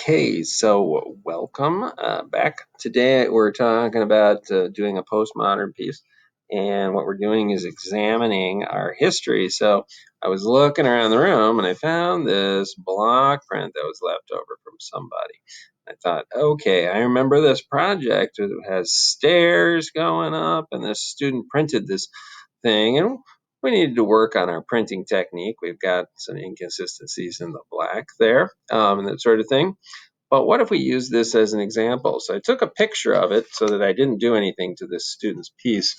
Okay, so welcome back. Today we're talking about doing a postmodern piece, and what we're doing is examining our history. So I was looking around the room and I found this block print that was left over from somebody. I thought, okay, I remember this project. It has stairs going up, and this student printed this thing, and we needed to work on our printing technique. We've got some inconsistencies in the black there, and that sort of thing. But what if we use this as an example? So I took a picture of it so that I didn't do anything to this student's piece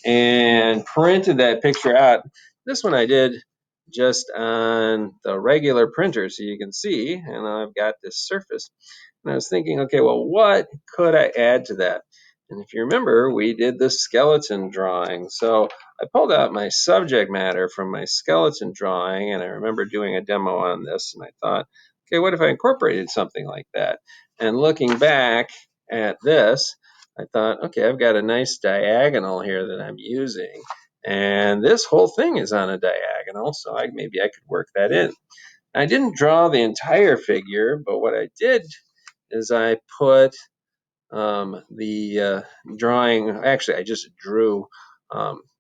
and printed that picture out. This one I did just on the regular printer so you can see, and I've got this surface. And I was thinking, okay, well, what could I add to that? And if you remember, we did the skeleton drawing. So I pulled out my subject matter from my skeleton drawing, and I remember doing a demo on this, and I thought, okay, what if I incorporated something like that? And looking back at this, I thought, okay, I've got a nice diagonal here that I'm using, and this whole thing is on a diagonal, so maybe I could work that in. I didn't draw the entire figure, but what I did is I put the drawing, actually I just drew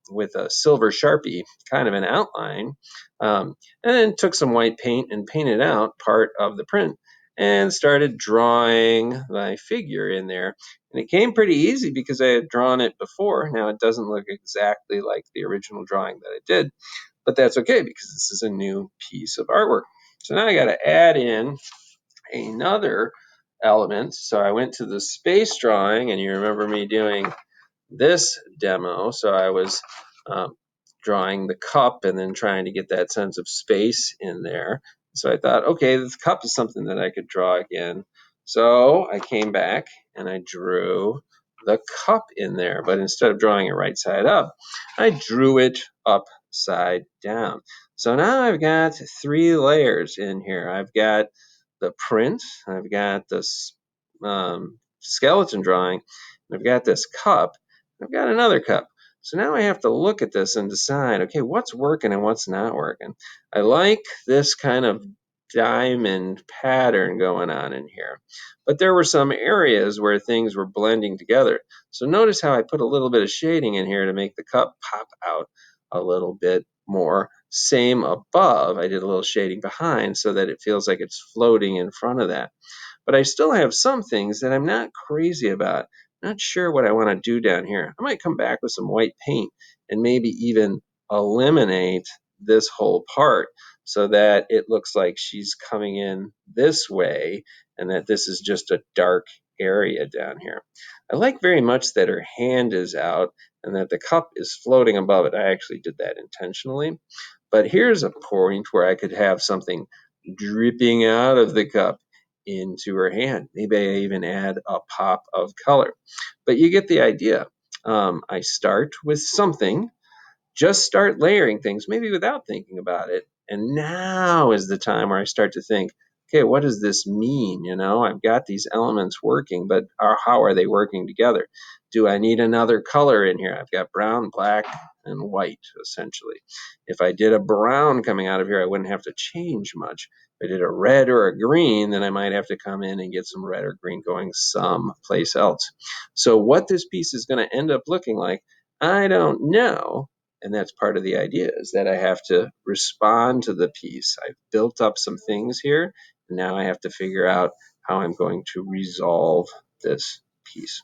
with a silver Sharpie kind of an outline, and then took some white paint and painted out part of the print and started drawing my figure in there. And it came pretty easy because I had drawn it before. Now it doesn't look exactly like the original drawing that I did, but that's okay because this is a new piece of artwork. So now I got to add in another element. So I went to the space drawing, and you remember me doing this demo. So I was drawing the cup and then trying to get that sense of space in there. So I thought, okay, this cup is something that I could draw again. So I came back and I drew the cup in there, but instead of drawing it right side up, I drew it upside down. So now I've got three layers in here. I've got the print, I've got this skeleton drawing, and I've got this cup, I've got another cup. So now I have to look at this and decide, okay, what's working and what's not working. I like this kind of diamond pattern going on in here, but there were some areas where things were blending together. So notice how I put a little bit of shading in here to make the cup pop out a little bit more. Same above, I did a little shading behind so that it feels like it's floating in front of that. But I still have some things that I'm not crazy about. Not sure what I want to do down here. I might come back with some white paint and maybe even eliminate this whole part so that it looks like she's coming in this way and that this is just a dark area down here. I like very much that her hand is out and that the cup is floating above it. I actually did that intentionally. But here's a point where I could have something dripping out of the cup into her hand. Maybe I even add a pop of color. But you get the idea. I start with something, just start layering things, maybe without thinking about it. And now is the time where I start to think, okay, what does this mean? You know, I've got these elements working, but how are they working together? Do I need another color in here? I've got brown, black, and white, essentially. If I did a brown coming out of here, I wouldn't have to change much. If I did a red or a green, then I might have to come in and get some red or green going someplace else. So what this piece is going to end up looking like, I don't know. And that's part of the idea, is that I have to respond to the piece. I've built up some things here, and now I have to figure out how I'm going to resolve this piece.